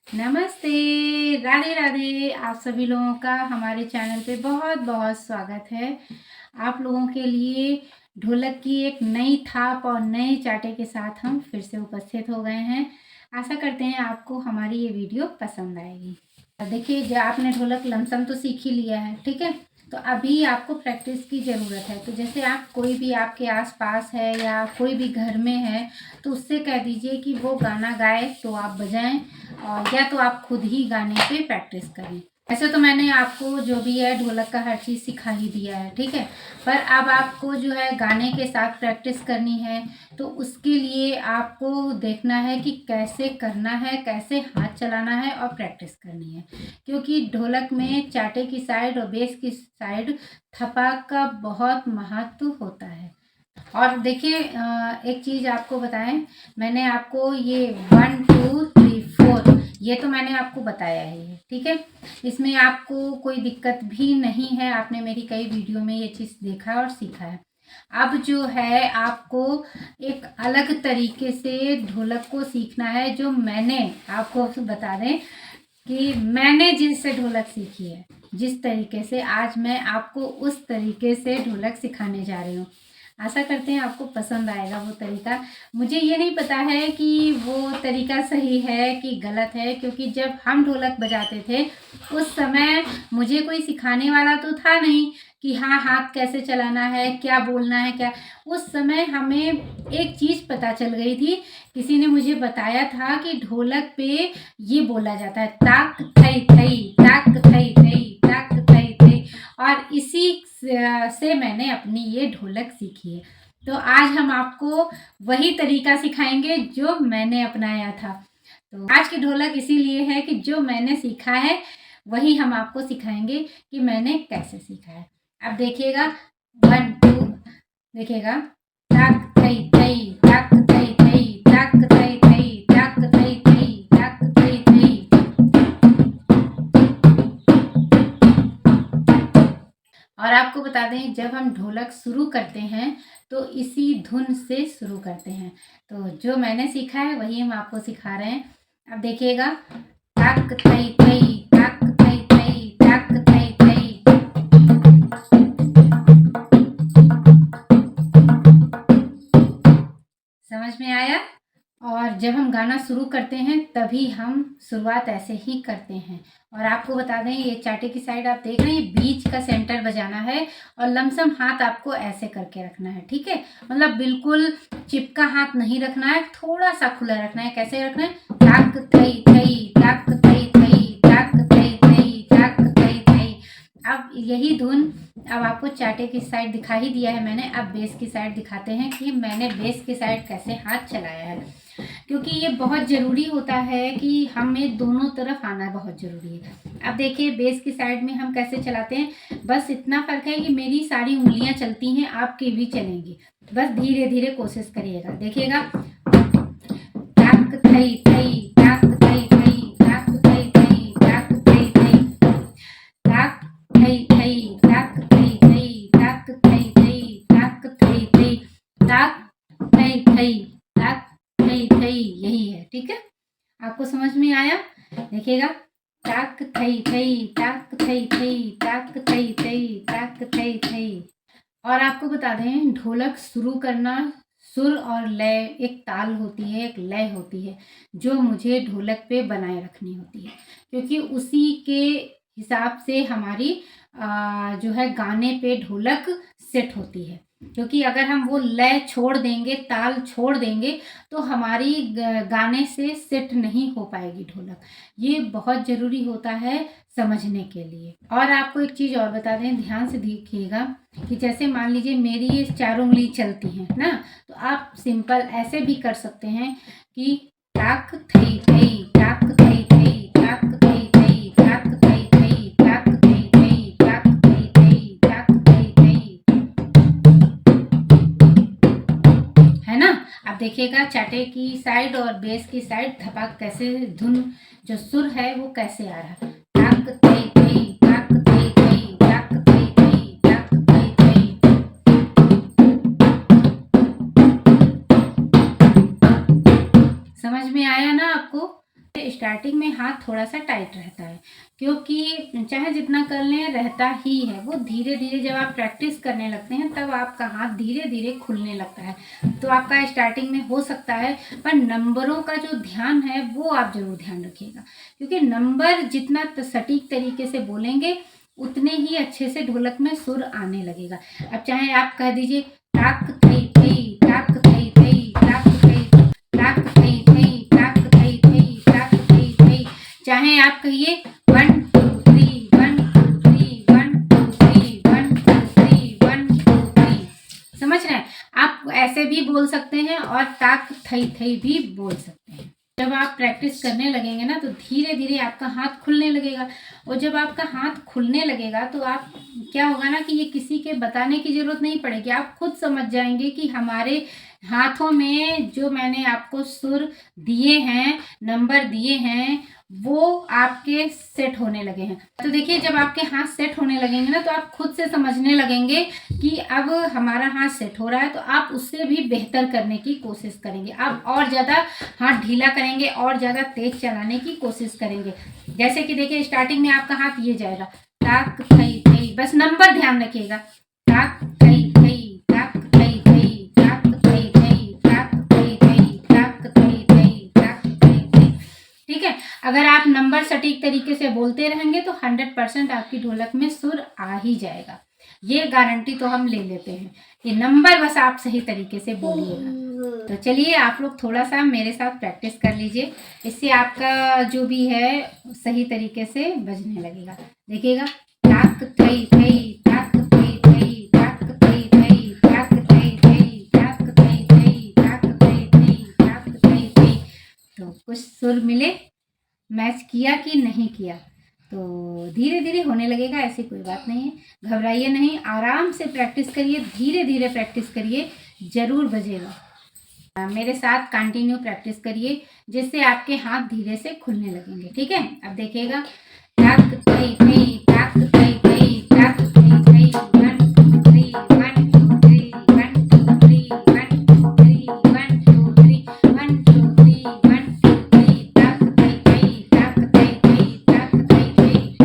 नमस्ते, राधे राधे। आप सभी लोगों का हमारे चैनल पे बहुत बहुत स्वागत है। आप लोगों के लिए ढोलक की एक नई थाप और नए चाटे के साथ हम फिर से उपस्थित हो गए हैं। आशा करते हैं आपको हमारी ये वीडियो पसंद आएगी। देखिए, जो आपने ढोलक लमसम तो सीख ही लिया है, ठीक है। तो अभी आपको प्रैक्टिस की ज़रूरत है। तो जैसे आप कोई भी आपके आसपास है या कोई भी घर में है, तो उससे कह दीजिए कि वो गाना गाए तो आप बजाएं, और या तो आप खुद ही गाने पे प्रैक्टिस करें। ऐसे तो मैंने आपको जो भी है ढोलक का हर चीज़ सिखा ही दिया है, ठीक है। पर अब आपको जो है गाने के साथ प्रैक्टिस करनी है, तो उसके लिए आपको देखना है कि कैसे करना है, कैसे हाथ चलाना है और प्रैक्टिस करनी है। क्योंकि ढोलक में चाटे की साइड और बेस की साइड थपाक का बहुत महत्व होता है। और देखिए, एक चीज़ आपको बताएं, मैंने आपको ये 1 2 3 4 ये तो मैंने आपको बताया है, ठीक है। इसमें आपको कोई दिक्कत भी नहीं है। आपने मेरी कई वीडियो में ये चीज़ देखा और सीखा है। अब जो है आपको एक अलग तरीके से ढोलक को सीखना है, जो मैंने आपको बता दें कि मैंने जिनसे ढोलक सीखी है, जिस तरीके से आज मैं आपको उस तरीके से ढोलक सिखाने जा रही हूँ। आशा करते हैं आपको पसंद आएगा वो तरीका। मुझे ये नहीं पता है कि वो तरीका सही है कि गलत है, क्योंकि जब हम ढोलक बजाते थे उस समय मुझे कोई सिखाने वाला तो था नहीं कि हाँ, हाथ कैसे चलाना है, क्या बोलना है, क्या। उस समय हमें एक चीज़ पता चल गई थी। किसी ने मुझे बताया था कि ढोलक पे ये बोला जाता है, ताक थई थई, ताक थई थई, ताक थई थई। और इसी से मैंने अपनी ये ढोलक सीखी है। तो आज हम आपको वही तरीका सिखाएंगे जो मैंने अपनाया था। तो आज की ढोलक इसीलिए है कि जो मैंने सीखा है वही हम आपको सिखाएंगे कि मैंने कैसे सीखा है। अब देखिएगा, 1 2, देखिएगा, ताक थई थई, ताक थई थई, ताक थई थई, ताक थई थई, ताक थई थई। और आपको बता दें, जब हम ढोलक शुरू करते हैं तो इसी धुन से शुरू करते हैं। तो जो मैंने सीखा है वही हम आपको सिखा रहे हैं। अब देखिएगा, ताक थई थई, ताक थई थई, ताक थई थई। समझ में आया? और जब हम गाना शुरू करते हैं तभी हम शुरुआत ऐसे ही करते हैं। और आपको बता दें, ये चाटे की साइड आप देख रहे हैं, बीच का सेंटर बजाना है और लमसम हाथ आपको ऐसे करके रखना है, ठीक है। मतलब बिल्कुल चिपका हाथ नहीं रखना है, थोड़ा सा खुला रखना है। कैसे रखना है? ताक थई थई, ताक थई थई, ताक थई थई, ताक थई थई। अब यही धुन अब आपको चाटे की साइड दिखा ही दिया है मैंने। अब बेस की साइड दिखाते हैं कि मैंने बेस की साइड कैसे हाथ चलाया है, क्योंकि ये बहुत ज़रूरी होता है कि हमें दोनों तरफ आना बहुत ज़रूरी है। अब देखिए, बेस की साइड में हम कैसे चलाते हैं। बस इतना फ़र्क है कि मेरी सारी उंगलियां चलती हैं, आपकी भी चलेंगी। बस धीरे धीरे कोशिश करिएगा। देखिएगा, ताक थई थई, ताक थई थई, ताक थई थई, ताक थई थई, ताक थई थई, ताक थई थई, ताक थई थई, ताक थई थई, ताक थई थई, ताक थई थई। यही है, ठीक है। आपको समझ में आया? देखिएगा, ताक थई थई, ताक थई थई, ताक थई थई, ताक थई थई। और आपको बता दें, ढोलक शुरू करना, सुर और लय, एक ताल होती है, एक लय होती है, जो मुझे ढोलक पे बनाए रखनी होती है। क्योंकि उसी के हिसाब से हमारी जो है गाने पे ढोलक सेट होती है। क्योंकि अगर हम वो लय छोड़ देंगे, ताल छोड़ देंगे, तो हमारी गाने से सेट नहीं हो पाएगी ढोलक। ये बहुत ज़रूरी होता है समझने के लिए। और आपको एक चीज़ और बता दें, ध्यान से देखिएगा कि जैसे मान लीजिए मेरी ये चारों उंगली चलती हैं ना, तो आप सिंपल ऐसे भी कर सकते हैं कि ताक थई थई, ताक थई थई, ताक थई थई, ताक थई थई, ताक थई थई, ताक थई थई, ताक थई थई। है ना? अब देखिएगा, चाटे की साइड और बेस की साइड धपाक कैसे, धुन जो सुर है वो कैसे आ रहा है। ताक थई थई, ताक थई थई, ताक थई थई, ताक थई थई। समझ में आया ना आपको? स्टार्टिंग में हाथ थोड़ा सा टाइट रहता है, क्योंकि चाहे जितना कर लें रहता ही है। वो धीरे धीरे जब आप प्रैक्टिस करने लगते हैं तब आपका हाथ धीरे धीरे खुलने लगता है। तो आपका स्टार्टिंग में हो सकता है, पर नंबरों का जो ध्यान है वो आप जरूर ध्यान रखिएगा, क्योंकि नंबर जितना सटीक तरीके से बोलेंगे उतने ही अच्छे से ढोलक में सुर आने लगेगा। अब चाहे आप कह दीजिए ताक थई थई, ताक थई थई, ताक थई, ताक थई थई, ताक थई थई, ताक थई थई, चाहे आप कहिए 1 2 3 1 2 3 1 2 3 1 2 3 1 2 3, समझ रहे हैं? आप ऐसे भी बोल सकते हैं और ताक थई थई भी बोल सकते हैं। जब आप प्रैक्टिस करने लगेंगे ना तो धीरे धीरे आपका हाथ खुलने लगेगा, और जब आपका हाथ खुलने लगेगा तो आप क्या होगा ना कि ये किसी के बताने की जरूरत नहीं पड़ेगी, आप खुद समझ जाएंगे कि हमारे हाथों में जो मैंने आपको सुर दिए हैं, नंबर दिए हैं, वो आपके सेट होने लगे हैं। तो देखिए जब आपके हाथ सेट होने लगेंगे ना तो आप खुद से समझने लगेंगे कि अब हमारा हाथ सेट हो रहा है, तो आप उससे भी बेहतर करने की कोशिश करेंगे। आप और ज़्यादा हाथ ढीला करेंगे और ज़्यादा तेज चलाने की कोशिश करेंगे। जैसे कि देखिए स्टार्टिंग में आपका हाथ ये जाएगा ताक थई थई, बस नंबर ध्यान रखिएगा, ताक थई थई, ताक थई थई, ताक थई थई, ताक थई थई, ताक थई थई, ताक थई थई। ठीक है, अगर आप नंबर सटीक तरीके से बोलते रहेंगे तो 100% आपकी ढोलक में सुर आ ही जाएगा। ये गारंटी तो हम ले लेते हैं कि नंबर बस आप सही तरीके से बोलिएगा। तो चलिए आप लोग थोड़ा सा मेरे साथ प्रैक्टिस कर लीजिए, इससे आपका जो भी है सही तरीके से बजने लगेगा। देखिएगा ताक थई थई, ताक थई थई, ताक थई थई, ताक थई थई, ताक थई थई, ताक थई थई, ताक थई थई। तो कुछ सुर मिले, मैच किया कि नहीं किया? तो धीरे धीरे होने लगेगा, ऐसी कोई बात नहीं है, घबराइए नहीं, आराम से प्रैक्टिस करिए, धीरे धीरे प्रैक्टिस करिए, जरूर बजेगा। मेरे साथ कंटिन्यू प्रैक्टिस करिए, जिससे आपके हाथ धीरे से खुलने लगेंगे। ठीक है, अब देखिएगा ताक थई थई, ताक थई थई, ताक थई थई, 1 2 3 1 2 3 1 2 3 1 2 3 1 2 3 1 2 3 1 2 3, ताक थई थई, ताक थई थई, ताक थई थई।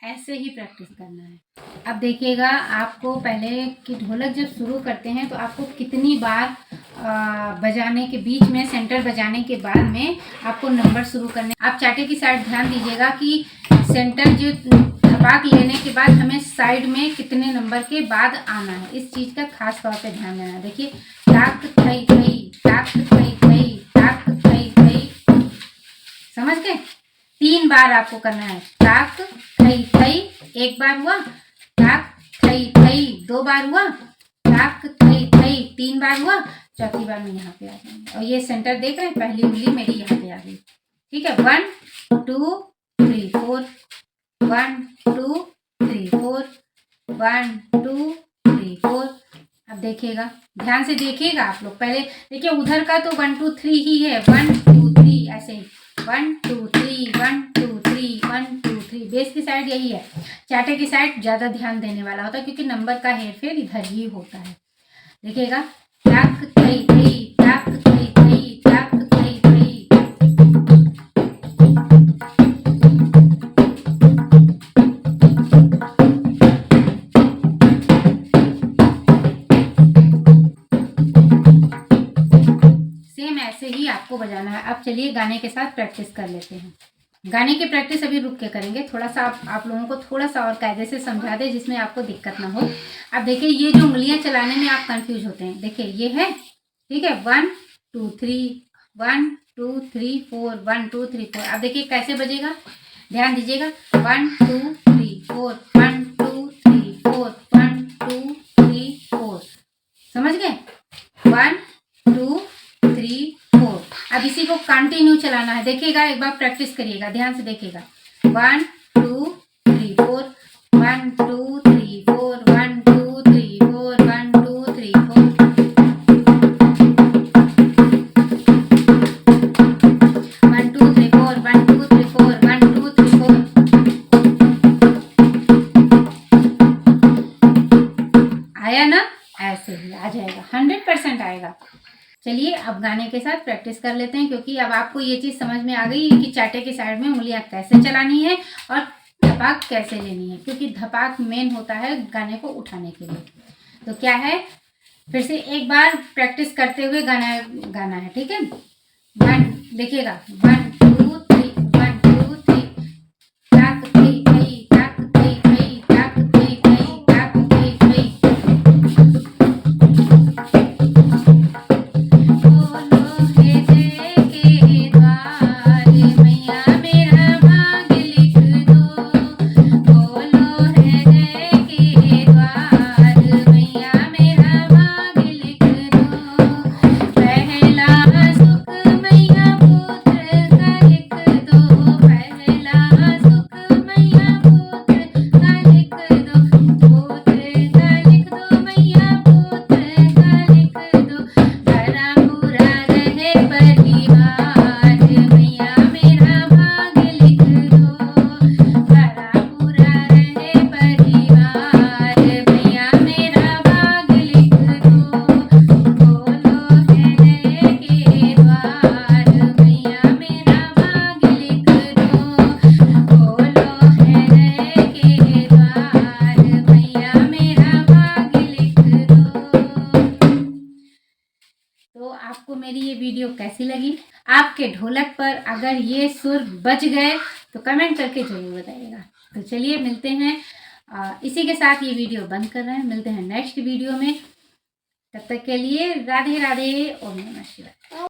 ऐसे ही प्रैक्टिस करना है। अब देखिएगा आपको पहले कि ढोलक जब शुरू करते हैं तो आपको कितनी बार बजाने के बीच में, सेंटर बजाने के बाद में आपको नंबर शुरू करने। आप चाटे की साइड ध्यान दीजिएगा कि सेंटर जो थपाक लेने के बाद हमें साइड में कितने नंबर के बाद आना है, इस चीज़ का खास तौर पे ध्यान देना है। देखिए ताक थई थई, ताक थई थई, ताक थई थई, समझ गए? 3 बार आपको करना है, ताक थई थई, 1 बार हुआ, ताक थई थई 2 बार हुआ, ताक थई थई 3 बार हुआ, चौथी बार मैं यहाँ पे आ जाऊंगी। और ये सेंटर देख रहे हैं, पहली उंगली मेरी यहाँ पे आ गई। ठीक है, 1 2 3 4, 1 2 3 4, 1 2 3 4। अब देखिएगा, ध्यान से देखिएगा आप लोग। पहले देखिए उधर का तो 1 2 3 ही है, 1 2 3 ऐसे ही, 1 2 3 1 2 3 1 2 3। बेस की साइड यही है, चाटे की साइड ज़्यादा ध्यान देने वाला होता है, क्योंकि नंबर का हेरफेर इधर ही होता है। देखिएगा ताक थई थई, ताक थई थई, ताक थई थई। सेम ऐसे ही आपको बजाना है। अब चलिए गाने के साथ प्रैक्टिस कर लेते हैं। गाने की प्रैक्टिस अभी रुक के करेंगे, थोड़ा सा आप लोगों को थोड़ा सा और कायदे से समझा दे जिसमें आपको दिक्कत ना हो। अब देखिए ये जो उंगलियां चलाने में आप कंफ्यूज होते हैं, देखिए ये है, ठीक है, 1 2 3 1 2 3 4 1 2 3 4। अब देखिए कैसे बजेगा, ध्यान दीजिएगा, 1 2 3 4 1 2 3 4 1 2 3 4, समझ गए? 1 2 3 4। अब इसी को कंटिन्यू चलाना है। देखिएगा, एक बार प्रैक्टिस करिएगा, ध्यान से देखिएगा, 1 2 3 4 1 2 3 4 1 2 3 4 1 2 3 4। 1 2 3 4 1 2 3 4 1 2 3 4। आया ना? ऐसे ही आ जाएगा। 100% आएगा। चलिए अब गाने के साथ प्रैक्टिस कर लेते हैं, क्योंकि अब आपको ये चीज़ समझ में आ गई है कि चाटे के साइड में उंगलियां कैसे चलानी है और धपाक कैसे लेनी है, क्योंकि धपाक मेन होता है गाने को उठाने के लिए। तो क्या है, फिर से एक बार प्रैक्टिस करते हुए गाना है, ठीक है। देखिएगा 1 2 3 1 2 3 ताक थी थई ताक थई थई ताक थी थई ताक थी थई। बोलो हे जय के द्वार मैया मेरा भाग लिख दो। बोलो है जय के द्वार मैया मेरा भाग लिख दो। पहला सुख मैया पुत्र का लिख दो। पहला सुख मैया पुत्र का लिख दो। पुत्र का लिख दो मैया पुत्र का लिख दो। भरा पूरा रहे परिवार मैया मेरा भाग लिख दो। भरा पूरा रहे परिवार मैया मेरा भाग लिख दो। बोलो है जय के द्वार मैया मेरा भाग लिख दो। बोलो है जय के द्वार मैया मेरा भाग लिख दो। तो आपको मेरी ये वीडियो कैसी लगी? आपके ढोलक पर अगर ये सुर बज गए तो कमेंट करके जरूर बताइएगा। तो चलिए मिलते हैं, इसी के साथ ये वीडियो बंद कर रहे हैं। मिलते हैं नेक्स्ट वीडियो में, तब तक के लिए राधे राधे, ओम नमः शिवाय।